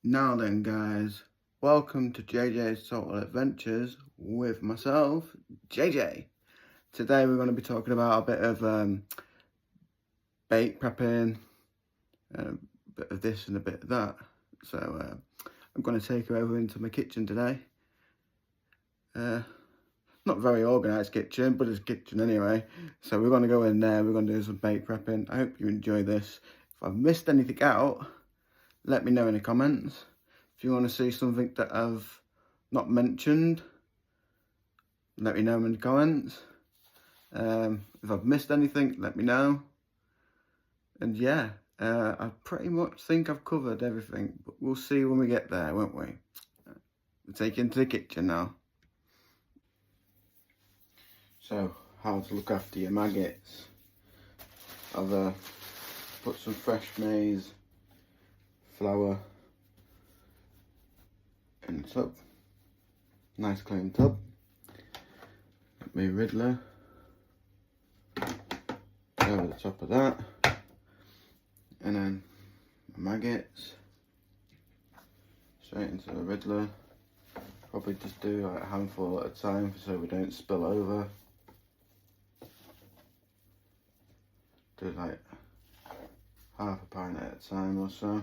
Now then, guys, welcome to JJ's Total Adventures with myself, JJ. Today we're going to be talking about a bit of bake prepping, a bit of this and a bit of that. So I'm going to take you over into my kitchen today. Not very organised kitchen, but it's a kitchen anyway. So we're going to go in there, we're going to do some bake prepping. I hope you enjoy this. If I've missed anything out, let me know in the comments. If you want to see something that I've not mentioned, let me know in the comments. If I've missed anything, let me know. And yeah, I pretty much think I've covered everything, but we'll see when we get there, won't we? We'll take you into the kitchen now. So, how to look after your maggots. I've put some fresh maize flour in the tub. Nice clean tub. Get me Riddler over the top of that, and then my maggots straight into the Riddler. Probably just do like a handful at a time so we don't spill over. Do like half a pint at a time or so.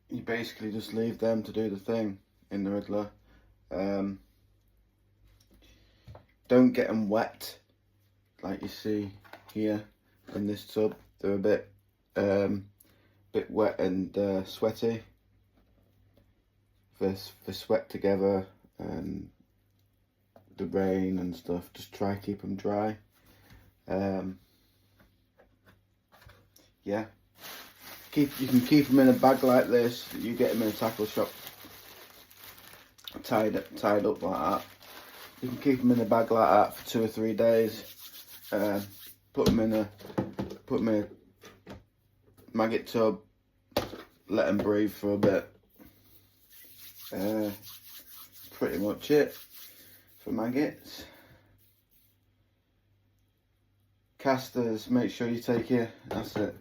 You basically just leave them to do the thing in the Riddler. Don't get them wet like you see here in this tub. They're a bit wet and sweaty. They sweat together and the rain and stuff. Just try to keep them dry. Yeah. You can keep them in a bag like this. You get them in a tackle shop, tied up like that. You can keep them in a bag like that for 2 or 3 days. Put them in a maggot tub. Let them breathe for a bit. Pretty much it for maggots. Casters. Make sure you take your. That's it.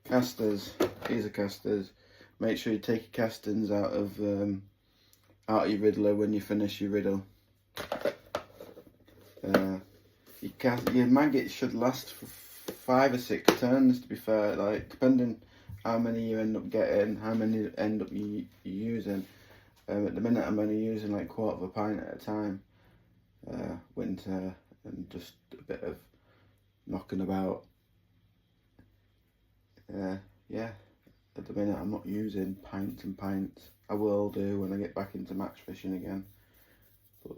Casters. These are casters. Make sure you take your castings out of your Riddler when you finish your riddle. Your maggots should last for 5 or 6 turns, to be fair, like depending how many you end up getting, how many you end up using. At the minute I'm only using like 1/4 of a pint at a time, winter, and just a bit of knocking about. Yeah, at the minute I'm not using pints and pints. I will do when I get back into match fishing again, but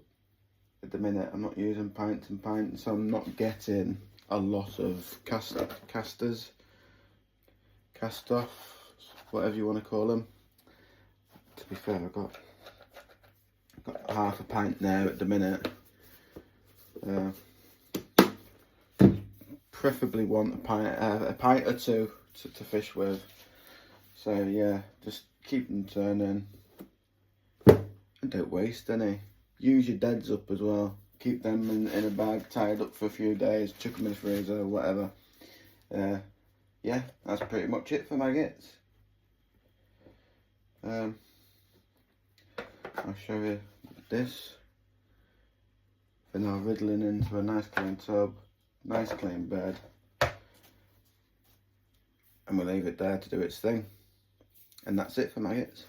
at the minute I'm not using pints and pints, so I'm not getting a lot of casters, cast-offs, whatever you want to call them. To be fair, I've got half a pint there at the minute. Preferably want a pint or two to fish with. So yeah, just keep them turning and don't waste any. Use your deads up as well. Keep them in a bag, tied up for a few days, chuck them in the freezer or whatever. Yeah, that's pretty much it for maggots. I'll show you this. They're now riddling into a nice clean tub, nice clean bed, and we'll leave it there to do its thing. And that's it for maggots.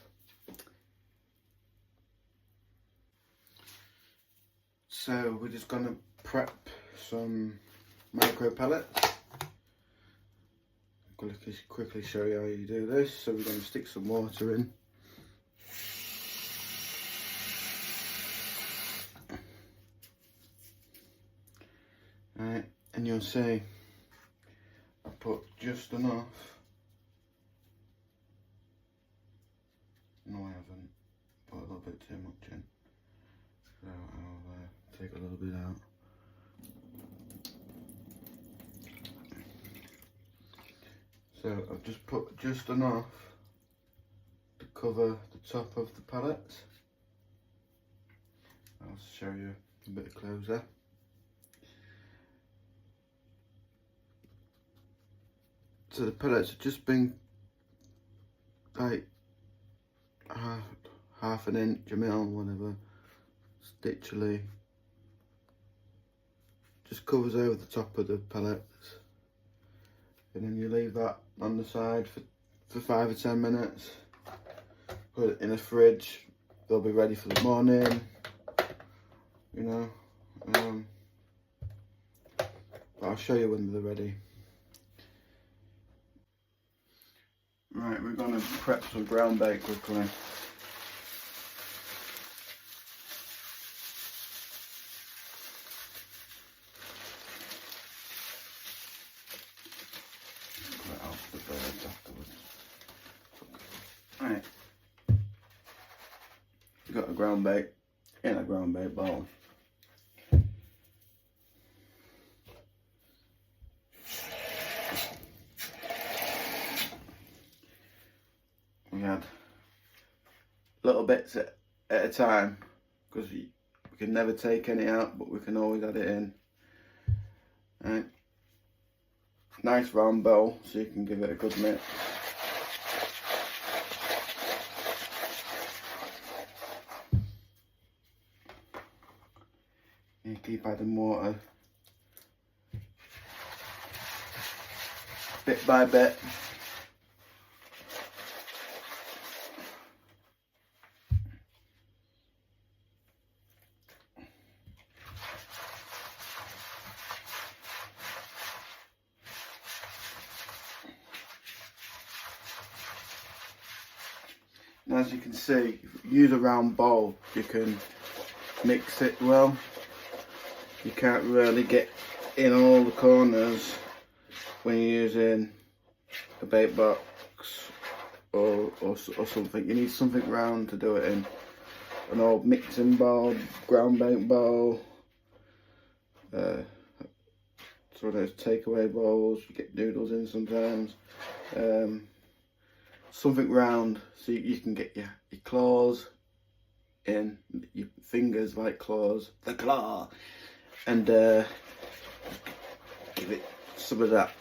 So we're just gonna prep some micro pellets. Quickly show you how you do this. So we're gonna stick some water in. Right, and you'll see I put just enough. No, I haven't. Put a little bit too much in. So I'll take a little bit out. So I've just put just enough to cover the top of the pellet. I'll show you a bit closer. So the pellets have just been like half an inch, a mil, whatever. It's literally just covers over the top of the pellets, and then you leave that on the side for 5 or 10 minutes. Put it in a fridge. They'll be ready for the morning. You know. But I'll show you when they're ready. Right, we're gonna prep some ground bait quickly. Put it off the birds afterwards. Right. We've got a ground bait in a ground bait bowl. We had little bits at a time, because we can never take any out, but we can always add it in. Right. Nice round bowl, so you can give it a good mix. You keep adding water bit by bit. And as you can see, if you use a round bowl, you can mix it well. You can't really get in all the corners when you're using a bait box or something. You need something round to do it in. An old mixing bowl, ground bait bowl, sort of those takeaway bowls, you get noodles in sometimes. Something round so you can get your claws in, your fingers like claws, the claw, and give it some of that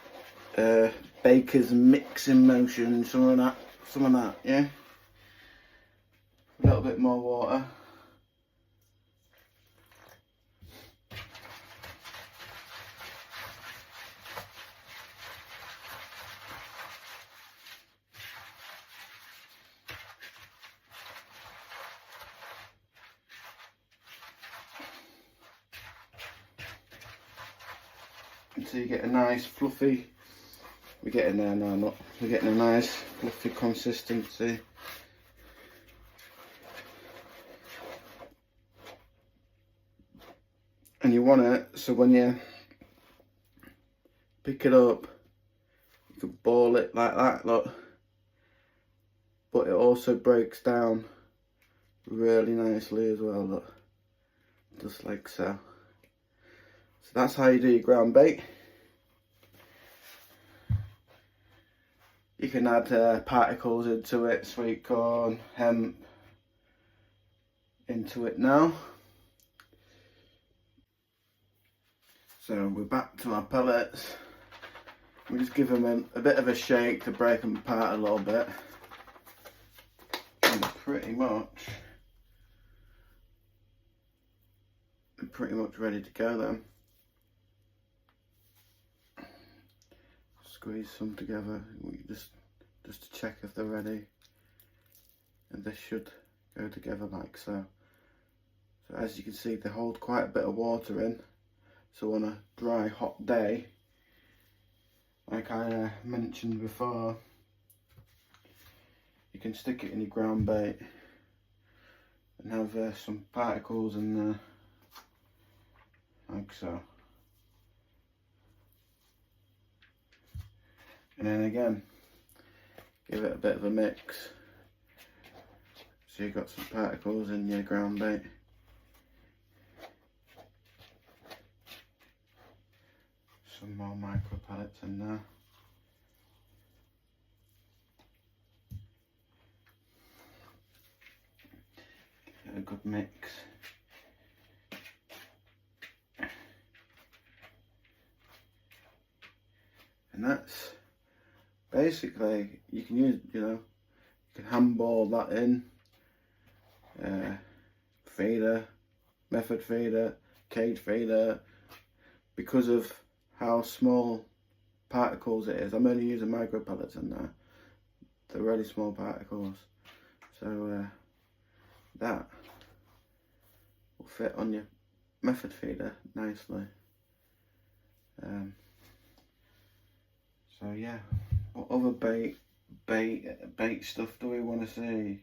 baker's mixing motion, some of that, yeah. A little bit more water. So you get a nice fluffy, we're getting there now, not, we're getting a nice fluffy consistency. And you want it so when you pick it up, you can ball it like that, look. But it also breaks down really nicely as well, look. Just like so. So that's how you do your ground bait. You can add particles into it, sweet corn, hemp into it now. So we're back to our pellets. We just give them a bit of a shake to break them apart a little bit. And they're pretty much ready to go then. Squeeze some together, just to check if they're ready, and this should go together like so. So as you can see, they hold quite a bit of water in, so on a dry hot day, like I mentioned before, you can stick it in your ground bait and have some particles in there like so. And then again, give it a bit of a mix. So you've got some particles in your ground bait. Some more micro pellets in there. Give it a good mix. And that's basically, you can use, you can handball that in. Feeder, method feeder, cage feeder. Because of how small particles it is, I'm only using micro pellets in there. They're really small particles, so that will fit on your method feeder nicely. So yeah, what other bait stuff do we want to see?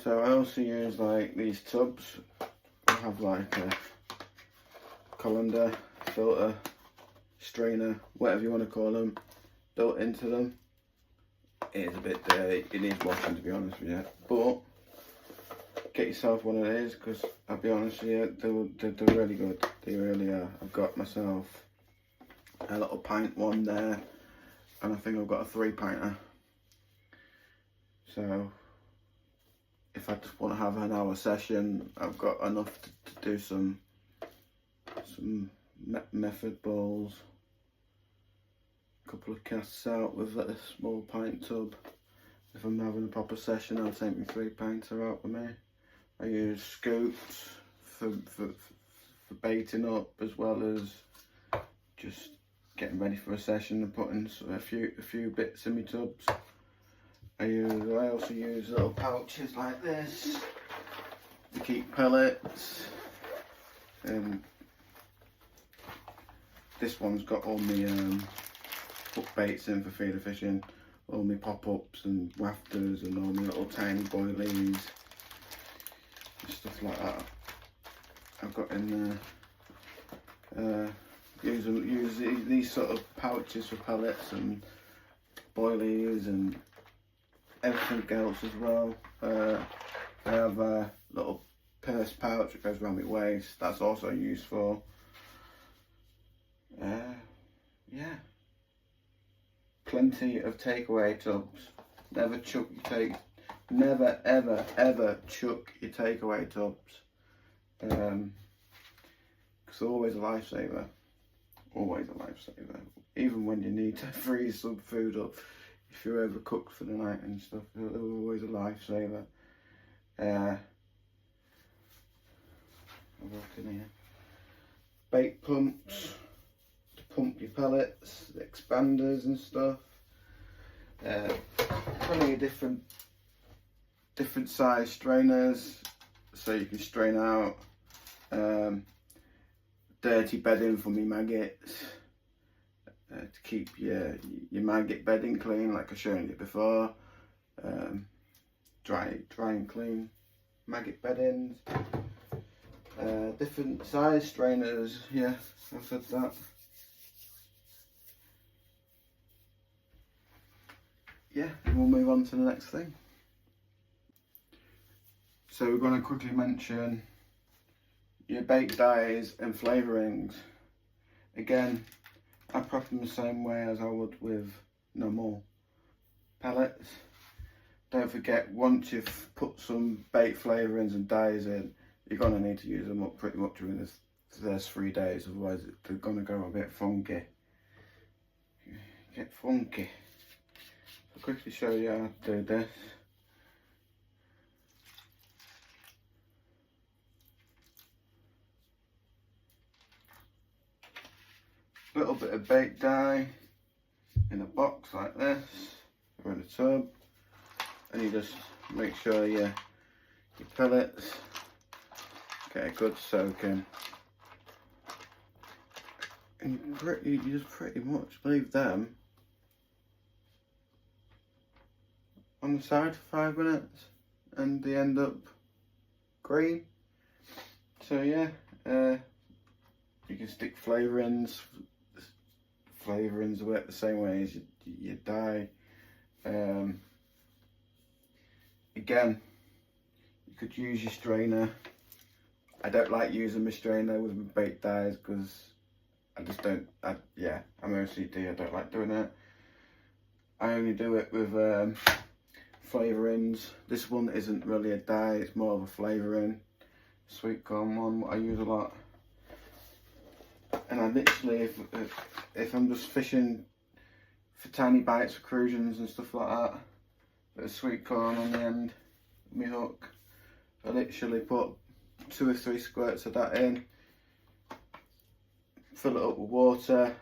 So I also use like these tubs. I have like a colander, filter, strainer, whatever you want to call them, built into them. It is a bit dirty, it needs washing to be honest with you, but get yourself one of these, because I'll be honest with you, they're really good, they really are. I've got myself a little pint one there, and I think I've got a 3-pinter. So if I just want to have an hour session, I've got enough to do some method balls, a couple of casts out with a small pint tub. If I'm having a proper session, I'll take my 3-pinter out with me. I use scoops for baiting up, as well as just getting ready for a session and putting a few bits in my tubs. I also use little pouches like this to keep pellets. This one's got all my hook baits in for feeder fishing, all my pop-ups and wafters and all my little tiny boilies and stuff like that. I've got in there. Use these sort of pouches for pellets and boilies and everything else as well. I have a little purse pouch that goes around my waist. That's also useful. Yeah, plenty of takeaway tubs. Never ever chuck your takeaway tubs. Because they're always a lifesaver. Always a lifesaver. Even when you need to freeze some food up, if you're overcooked for the night and stuff, they're always a lifesaver. I'm looking here. Bait pumps to pump your pellets, the expanders and stuff. Plenty of different size strainers, so you can strain out dirty bedding for me maggots, to keep your maggot bedding clean, like I've shown you before. Dry and clean maggot beddings. Different size strainers, yeah, I've said that. Yeah, we'll move on to the next thing. So we're going to quickly mention your bait dyes and flavourings. Again, I prep them the same way as I would with normal pellets. Don't forget, once you've put some bait flavourings and dyes in, you're going to need to use them up pretty much within those 3 days, otherwise they're going to go a bit funky. Get funky. I'll quickly show you how to do this. Little bit of bait dye in a box like this, or in a tub, and you just make sure your pellets get a good soak in. And you just pretty much leave them on the side for 5 minutes, and they end up green. So yeah, you can stick flavourings. Flavourings work the same way as your dye. Again, you could use your strainer. I don't like using my strainer with my bait dyes because I just don't. I'm OCD. I don't like doing it. I only do it with flavourings. This one isn't really a dye. It's more of a flavouring. Sweet corn one, what I use a lot. And And I literally, if I'm just fishing for tiny bites for crusions and stuff like that, bit of sweet corn on the end of my hook, I literally put 2 or 3 squirts of that in, fill it up with water,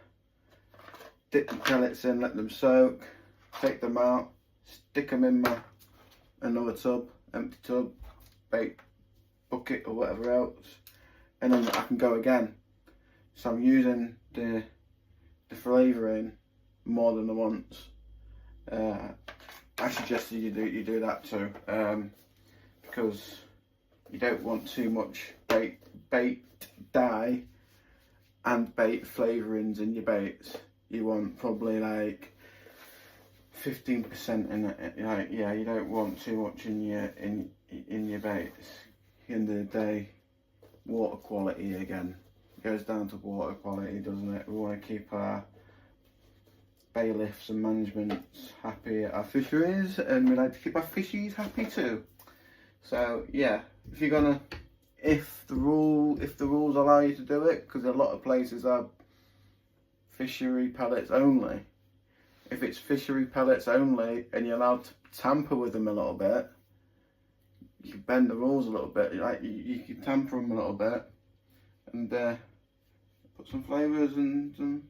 dip the pellets in, let them soak, take them out, stick them in my another tub, empty tub, bait bucket or whatever else, and then I can go again. So I'm using the flavouring more than the once. I suggest that you do that too, because you don't want too much bait dye and bait flavourings in your baits. You want probably like 15% in it. Like, yeah, you don't want too much in your baits. At the end of the day, water quality again. It goes down to water quality, doesn't it? We want to keep our bailiffs and managements happy at our fisheries, and we like to keep our fishies happy too. So yeah, if you're gonna, if the rules allow you to do it, because a lot of places are fishery pellets only. If it's fishery pellets only and you're allowed to tamper with them a little bit, you can bend the rules a little bit. Like you can tamper them a little bit and put some flavours and some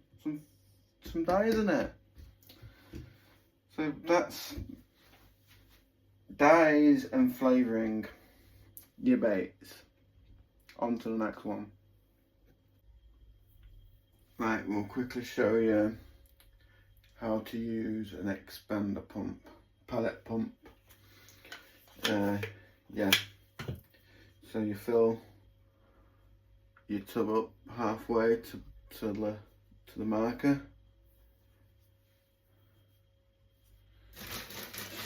dyes in it. So that's dyes and flavouring your baits. On to the next one. Right, we'll quickly show you how to use an expander pump, pellet pump. Yeah, so you fill your tub up halfway to the marker.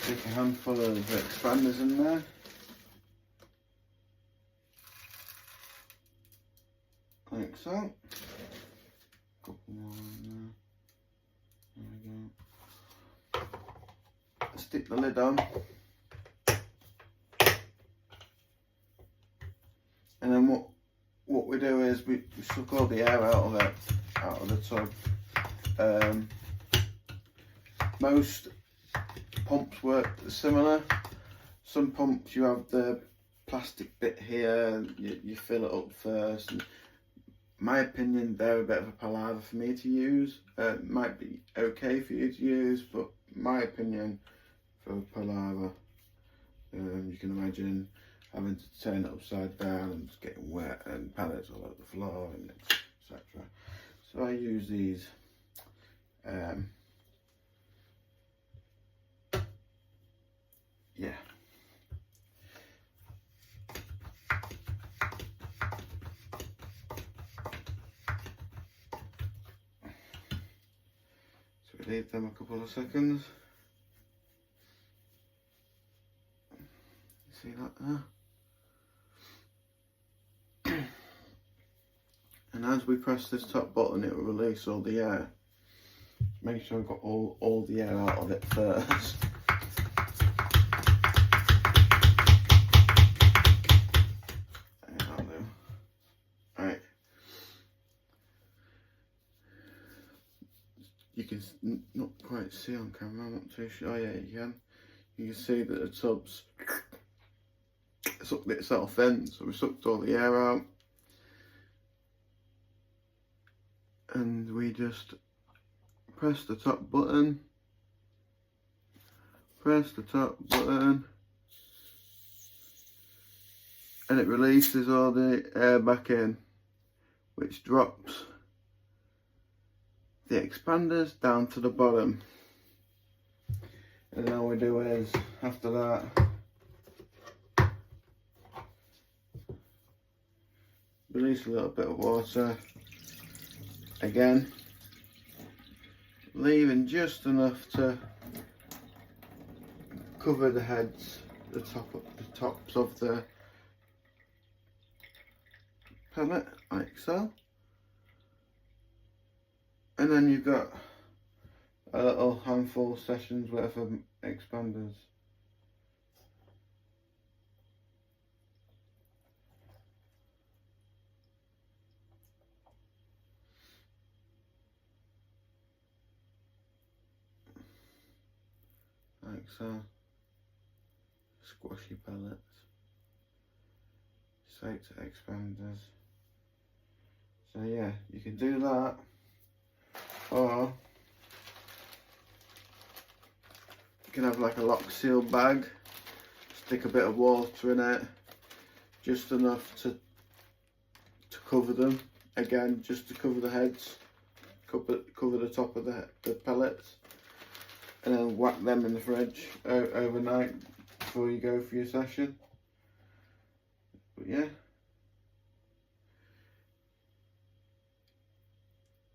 Stick a handful of expanders in there. Like so. Couple more in there. There we go. Stick the lid on. And then what we do is we suck all the air out of the tub. Most pumps work similar. Some pumps you have the plastic bit here, you fill it up first. And my opinion, they're a bit of a palaver for me to use. Might be okay for you to use, but my opinion, for a palaver, you can imagine having to turn it upside down and just getting wet and pellets all over the floor and etc. So I use these yeah. So we leave them a couple of seconds. See that there? And as we press this top button, it will release all the air. Make sure I've got all the air out of it first. Right. You can not quite see on camera, I'm not too sure. Oh yeah, you can. You can see that the tub's sucked itself in, so we sucked all the air out. And we just press the top button, and it releases all the air back in, which drops the expanders down to the bottom. And all we do is, after that, release a little bit of water again, leaving just enough to cover the heads, the tops of the pellet, like so. And then you've got a little handful sessions worth of expanders. like so. Squashy pellets. Straight to expanders. So yeah, you can do that, or you can have like a lock seal bag, stick a bit of water in it, just enough to cover them, again just to cover the heads, cover the top of the pellets, and then whack them in the fridge overnight before you go for your session. But yeah,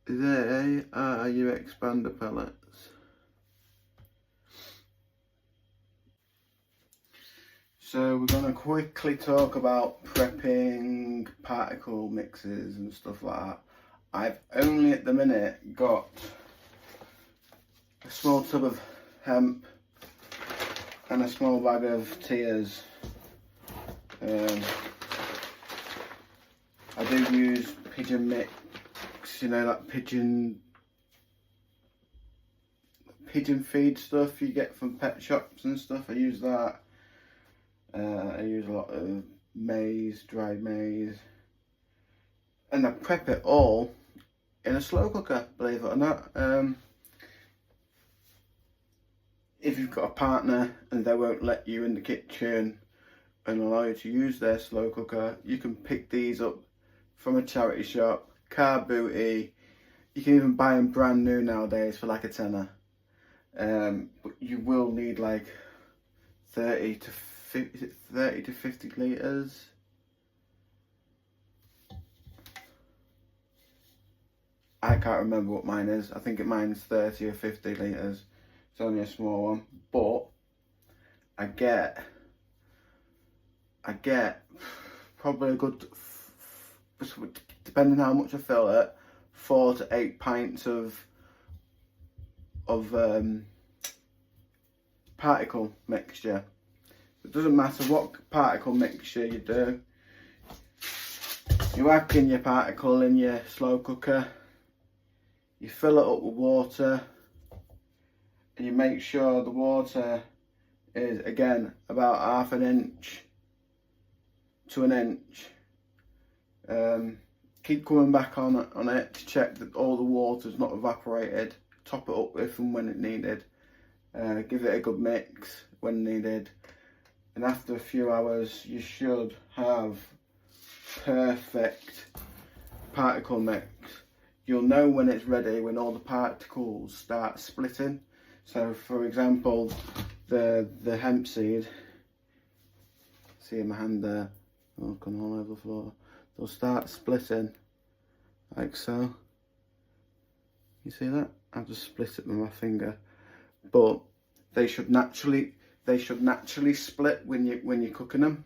they are your expander pellets. So we're going to quickly talk about prepping particle mixes and stuff like that. I've only at the minute got a small tub of hemp and a small bag of tears. I do use pigeon mix, you know, that pigeon feed stuff you get from pet shops and stuff. I use that. I use a lot of maize, dried maize, and I prep it all in a slow cooker, believe it or not. If you've got a partner and they won't let you in the kitchen and allow you to use their slow cooker, you can pick these up from a charity shop, car booty. You can even buy them brand new nowadays for like a tenner. But you will need like 30 to 50 litres. I can't remember what mine is. I think mine's 30 or 50 litres. It's only a small one, but I get probably a good, depending how much I fill it, 4 to 8 pints of particle mixture. It doesn't matter what particle mixture you do. You whack in your particle in your slow cooker, you fill it up with water, and you make sure the water is, again, about half an inch to an inch. Keep coming back on it to check that all the water's not evaporated. Top it up if and when it needed. Give it a good mix when needed. And after a few hours, you should have perfect particle mix. You'll know when it's ready when all the particles start splitting. So, for example, the hemp seed, see in my hand there, oh, gone all over the floor. They'll start splitting like so. You see that? I've just split it with my finger, but they should naturally split when you're cooking them.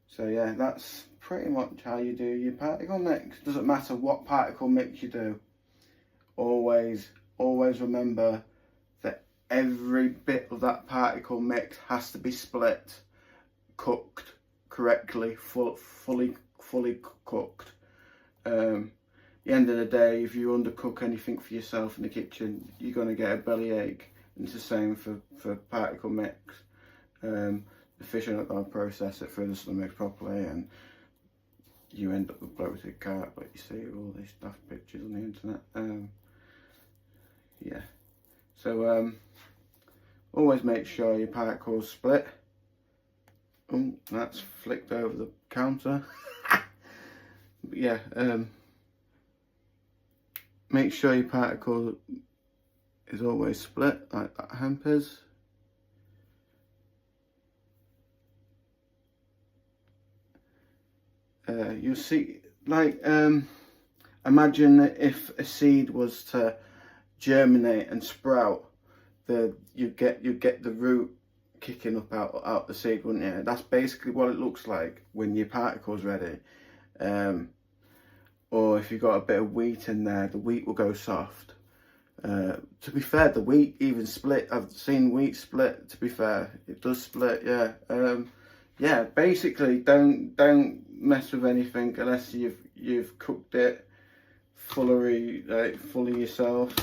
So yeah, that's pretty much how you do your particle mix. Doesn't matter what particle mix you do. Always remember that every bit of that particle mix has to be split, cooked correctly, fully cooked. At the end of the day, if you undercook anything for yourself in the kitchen, you're going to get a bellyache. And it's the same for particle mix. The fish are not going to process it through the stomach properly, and you end up with bloated carp, like you see all these stuff pictures on the internet. Yeah, so always make sure your particles split. Oh, that's flicked over the counter. But yeah, make sure your particle is always split like that hemp is. You'll see, like, imagine if a seed was to germinate and sprout, you get the root kicking up out the seed, wouldn't you? That's basically what it looks like when your particle's ready. Or if you've got a bit of wheat in there, the wheat will go soft. To be fair, the wheat even split. I've seen wheat split, to be fair. It does split, yeah. Yeah, basically don't mess with anything unless you've cooked it fully yourself.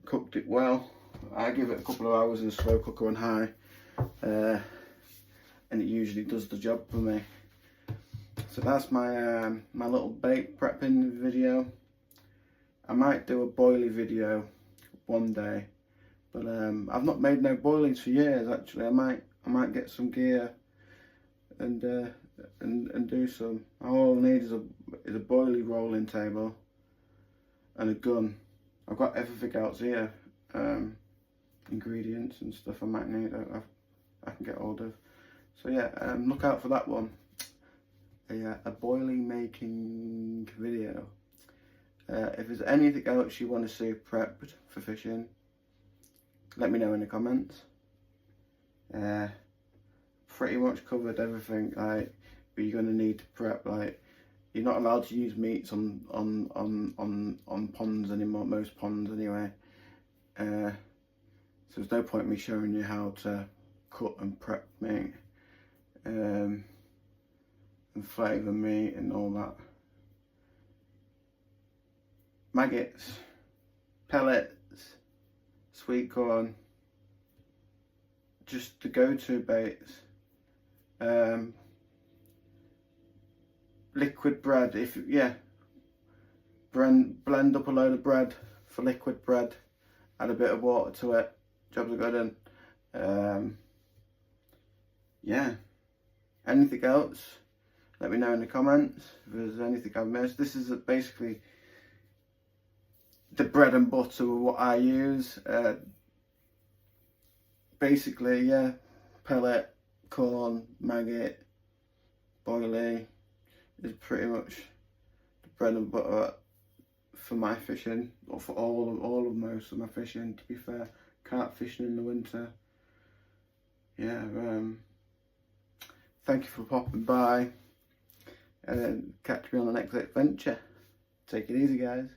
cooked it well. I give it a couple of hours in a slow cooker on high, and it usually does the job for me. So that's my my little bake prepping video. I might do a boilie video one day, but I've not made no boilies for years actually. I might get some gear and do some. All I need is a boilie rolling table and a gun. I've got everything else here, ingredients and stuff I might need. I can get hold of. So yeah, look out for that one. A boilie making video. If there's anything else you want to see prepped for fishing, let me know in the comments. Pretty much covered everything, like, but you're gonna need to prep. Like, you're not allowed to use meats on ponds anymore. Most ponds anyway. So there's no point in me showing you how to cut and prep meat, and flavour meat and all that. Maggots, pellets, sweet corn, just the go-to baits. Liquid bread, blend up a load of bread for liquid bread, add a bit of water to it, jobs are good. And yeah, anything else, let me know in the comments if there's anything I've missed. This is basically the bread and butter of what I use. Basically, yeah, pellet, corn, maggot, boilie is pretty much the bread and butter for my fishing, or for all of most of my fishing, to be fair. Carp fishing in the winter. Yeah, thank you for popping by, and catch me on the next adventure. Take it easy, guys.